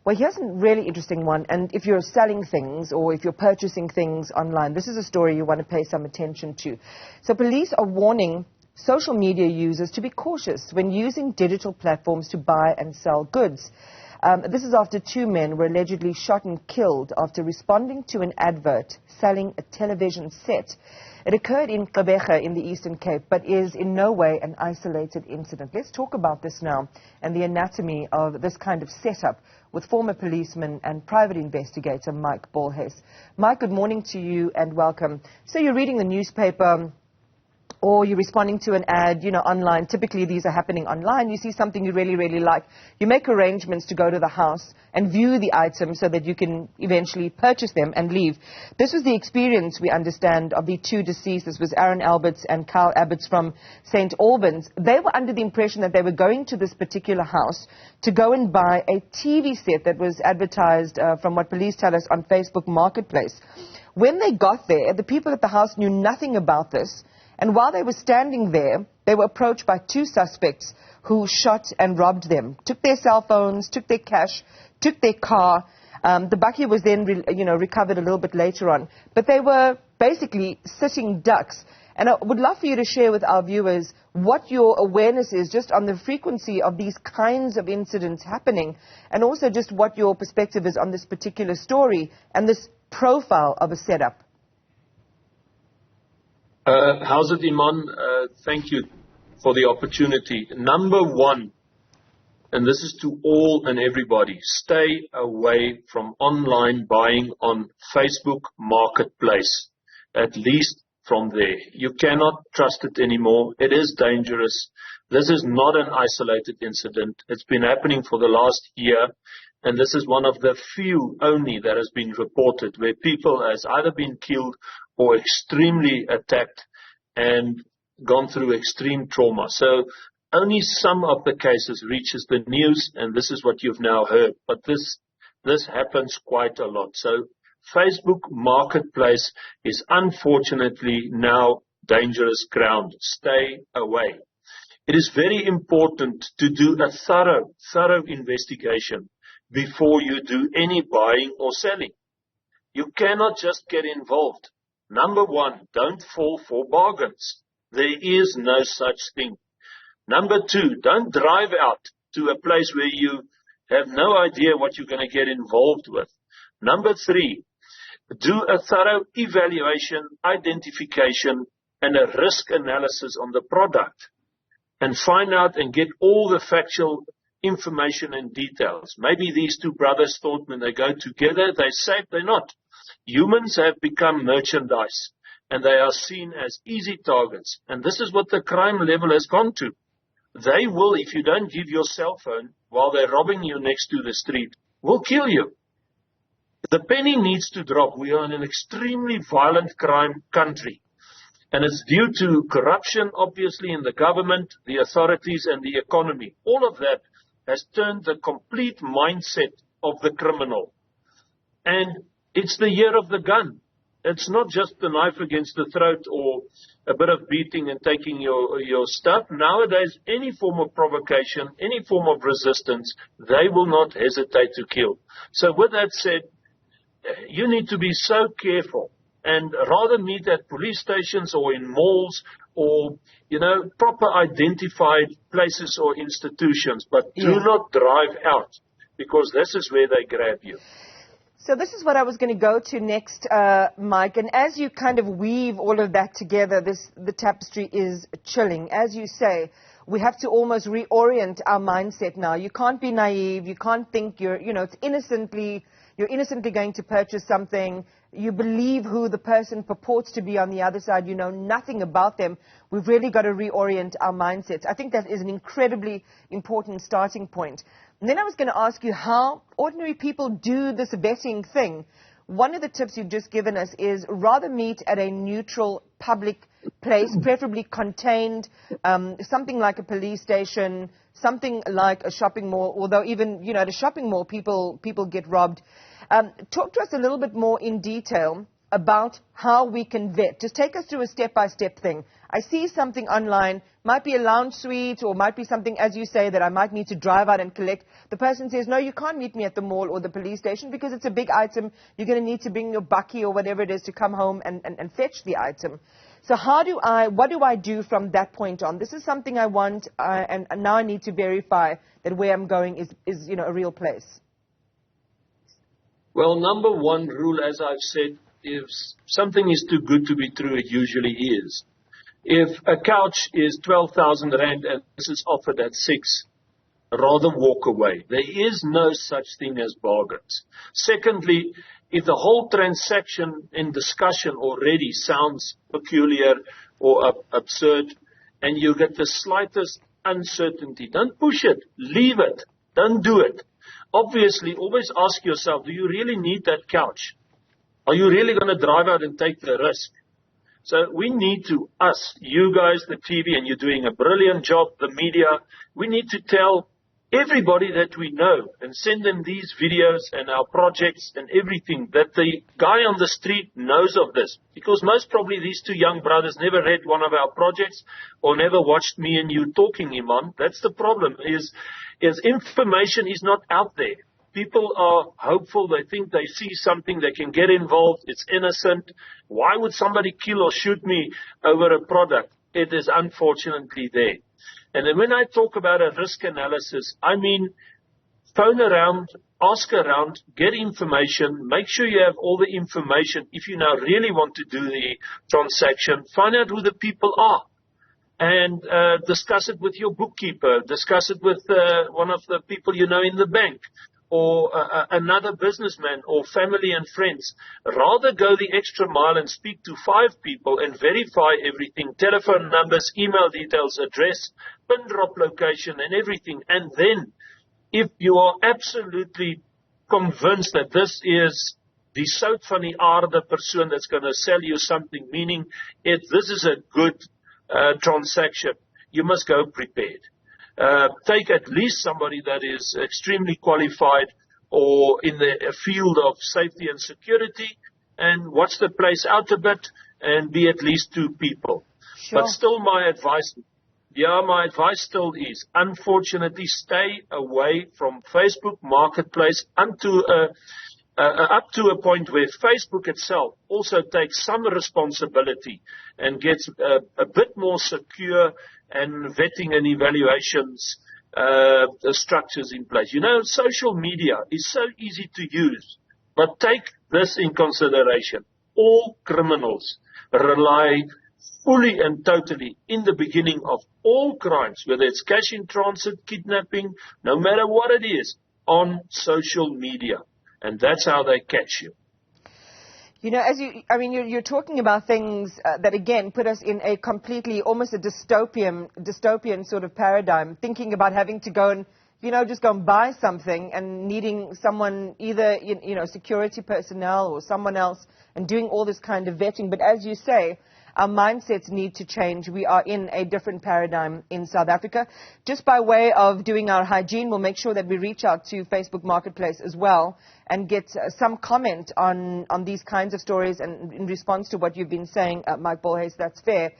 Well, here's a really interesting one, and if you're selling things or if you're purchasing things online, this is a story you want to pay some attention to. So police are warning social media users to be cautious when using digital platforms to buy and sell goods. This is after 2 men were allegedly shot and killed after responding to an advert selling a television set. It occurred in Gqeberha in the Eastern Cape, but is in no way an isolated incident. Let's talk about this now and the anatomy of this kind of setup with former policeman and private investigator Mike Bolhuis. Mike, good morning to you and welcome. So you're reading the newspaper, or you're responding to an ad, online. Typically, these are happening online. You see something you really, really like. You make arrangements to go to the house and view the items so that you can eventually purchase them and leave. This was the experience, we understand, of the 2 deceased. This was Aaron Alberts and Kyle Alberts from St. Albans. They were under the impression that they were going to this particular house to go and buy a TV set that was advertised, from what police tell us, on Facebook Marketplace. When they got there, the people at the house knew nothing about this. And while they were standing there, they were approached by 2 suspects who shot and robbed them, took their cell phones, took their cash, took their car. The bakkie was then, recovered a little bit later on. But they were basically sitting ducks. And I would love for you to share with our viewers what your awareness is just on the frequency of these kinds of incidents happening, and also just what your perspective is on this particular story and this profile of a setup. How's it, Iman? Thank you for the opportunity. Number 1, and this is to all and everybody, stay away from online buying on Facebook Marketplace, at least from there. You cannot trust it anymore. It is dangerous. This is not an isolated incident. It's been happening for the last year, and this is one of the few only that has been reported where people has either been killed or extremely attacked and gone through extreme trauma. So only some of the cases reaches the news, and this is what you've now heard. But this happens quite a lot. So Facebook Marketplace is unfortunately now dangerous ground. Stay away. It is very important to do a thorough investigation before you do any buying or selling. You cannot just get involved. Number 1, don't fall for bargains. There is no such thing. Number 2, don't drive out to a place where you have no idea what you're going to get involved with. Number 3, do a thorough evaluation, identification, and a risk analysis on the product, and find out and get all the factual information and details. Maybe these 2 brothers thought when they go together, they're safe. They're not. Humans have become merchandise, and they are seen as easy targets. And this is what the crime level has gone to. They will, if you don't give your cell phone while they're robbing you next to the street, will kill you. The penny needs to drop. We are in an extremely violent crime country. And it's due to corruption, obviously, in the government, the authorities, and the economy. All of that has turned the complete mindset of the criminal. And it's the year of the gun. It's not just the knife against the throat or a bit of beating and taking your stuff. Nowadays, any form of provocation, any form of resistance, they will not hesitate to kill. So with that said, you need to be so careful and rather meet at police stations or in malls or, proper identified places or institutions. But do not drive out, because this is where they grab you. So this is what I was going to go to next, Mike. And as you kind of weave all of that together, the tapestry is chilling. As you say, we have to almost reorient our mindset now. You can't be naive. You can't think you're innocently going to purchase something. You believe who the person purports to be on the other side. You know nothing about them. We've really got to reorient our mindsets. I think that is an incredibly important starting point. And then I was going to ask you how ordinary people do this vetting thing. One of the tips you've just given us is rather meet at a neutral public place, preferably contained, something like a police station, something like a shopping mall, although even, at a shopping mall, people get robbed. Talk to us a little bit more in detail about how we can vet. Just take us through a step-by-step thing. I see something online, might be a lounge suite or might be something, as you say, that I might need to drive out and collect. The person says, no, you can't meet me at the mall or the police station because it's a big item. You're going to need to bring your bakkie or whatever it is to come home and fetch the item. So what do I do from that point on? This is something I want, and now I need to verify that where I'm going is a real place. Well, number one rule, as I've said, if something is too good to be true, it usually is. If a couch is 12,000 Rand and this is offered at 6, rather walk away. There is no such thing as bargains. Secondly, if the whole transaction in discussion already sounds peculiar or absurd and you get the slightest uncertainty, don't push it. Leave it. Don't do it. Obviously, always ask yourself, do you really need that couch? Are you really going to drive out and take the risk? So we need to, you guys, the TV, and you're doing a brilliant job, the media, we need to tell everybody that we know and send them these videos and our projects and everything, that the guy on the street knows of this. Because most probably these two young brothers never read one of our projects or never watched me and you talking, Iman. That's the problem, is information is not out there. People are hopeful. They think they see something. They can get involved. It's innocent. Why would somebody kill or shoot me over a product? It is unfortunately there. And then when I talk about a risk analysis, I mean phone around, ask around, get information, make sure you have all the information. If you now really want to do the transaction, find out who the people are. And discuss it with your bookkeeper, discuss it with one of the people you know in the bank, or another businessman or family and friends. Rather go the extra mile and speak to 5 people and verify everything, telephone numbers, email details, address, pin drop location and everything. And then if you are absolutely convinced that this is the sout van die aarde persoon that's going to sell you something, meaning this is a good transaction, you must go prepared. Take at least somebody that is extremely qualified or in the field of safety and security and watch the place out a bit and be at least 2 people. Sure. But still my advice still is, unfortunately, stay away from Facebook Marketplace up to a point where Facebook itself also takes some responsibility and gets a bit more secure and vetting and evaluations structures in place. You know, social media is so easy to use, but take this in consideration. All criminals rely fully and totally in the beginning of all crimes, whether it's cash in transit, kidnapping, no matter what it is, on social media. And that's how they catch you. You know, you're talking about things that, again, put us in a completely, almost a dystopian sort of paradigm, thinking about having to go and, just go and buy something and needing someone, either, security personnel or someone else, and doing all this kind of vetting. But as you say, our mindsets need to change. We are in a different paradigm in South Africa. Just by way of doing our hygiene, we'll make sure that we reach out to Facebook Marketplace as well and get some comment on these kinds of stories and in response to what you've been saying, Mike Bolhuis. That's fair.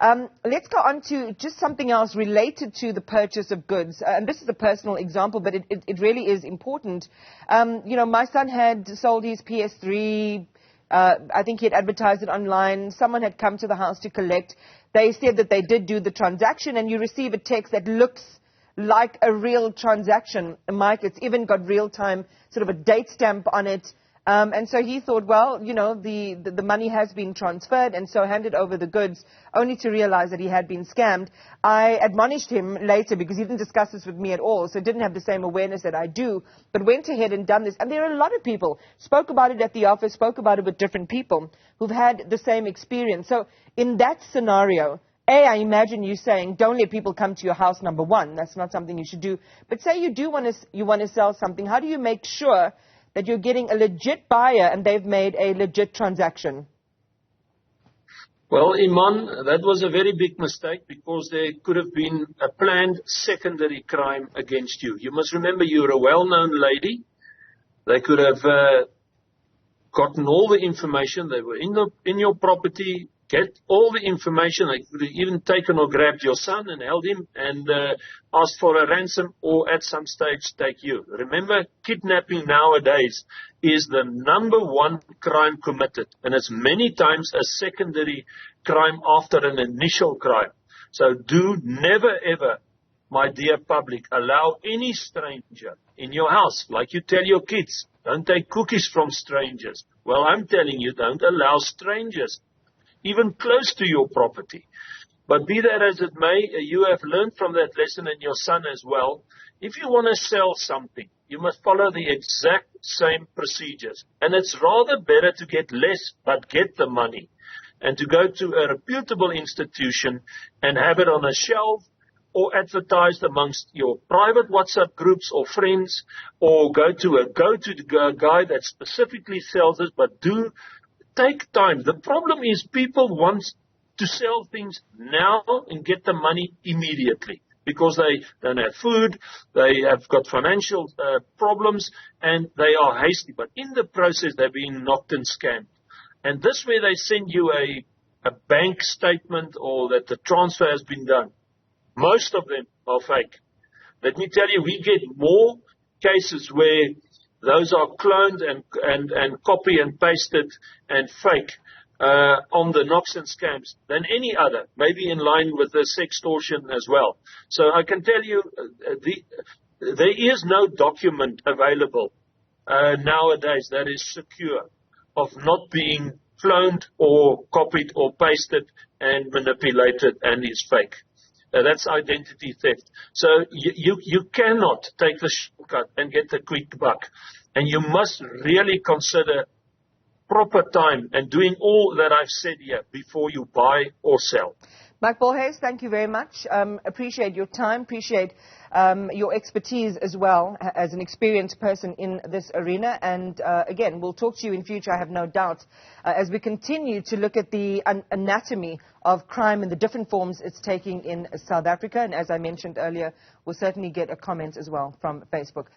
Let's go on to just something else related to the purchase of goods. And this is a personal example, but it really is important. My son had sold his PS3. I think he had advertised it online. Someone had come to the house to collect. They said that they did do the transaction, and you receive a text that looks like a real transaction. Mike, it's even got real-time sort of a date stamp on it. And so he thought, well, the money has been transferred, and so handed over the goods, only to realize that he had been scammed. I admonished him later because he didn't discuss this with me at all, so didn't have the same awareness that I do, but went ahead and done this. And there are a lot of people, spoke about it at the office, spoke about it with different people who've had the same experience. So in that scenario, I imagine you saying, don't let people come to your house, number one. That's not something you should do. But say you want to sell something, how do you make sure that you're getting a legit buyer and they've made a legit transaction? Well, Iman, that was a very big mistake because there could have been a planned secondary crime against you. You must remember you're a well-known lady. They could have gotten all the information. They were in your property, get all the information. They could have even taken or grabbed your son and held him and asked for a ransom, or at some stage take you. Remember, kidnapping nowadays is the #1 crime committed, and it's many times a secondary crime after an initial crime. So do never ever, my dear public, allow any stranger in your house. Like you tell your kids, don't take cookies from strangers. Well, I'm telling you, don't allow strangers even close to your property. But be that as it may, you have learned from that lesson, and your son as well. If you want to sell something, you must follow the exact same procedures. And it's rather better to get less but get the money, and to go to a reputable institution and have it on a shelf, or advertised amongst your private WhatsApp groups or friends, or go to a guy that specifically sells it, but do take time. The problem is people want to sell things now and get the money immediately because they don't have food, they have got financial problems, and they are hasty. But in the process, they're being knocked and scammed. And this way they send you a bank statement or that the transfer has been done. Most of them are fake. Let me tell you, we get more cases where those are cloned and copy and pasted and fake on the knocks and scams than any other, maybe in line with the sextortion as well. So I can tell you, there is no document available nowadays that is secure of not being cloned or copied or pasted and manipulated and is fake. That's identity theft. So you cannot take the shortcut and get the quick buck. And you must really consider proper time and doing all that I've said here before you buy or sell. Mike Bolhuis, thank you very much. Appreciate your time, appreciate your expertise as well as an experienced person in this arena. And again, we'll talk to you in future, I have no doubt, as we continue to look at the anatomy of crime and the different forms it's taking in South Africa. And as I mentioned earlier, we'll certainly get a comment as well from Facebook.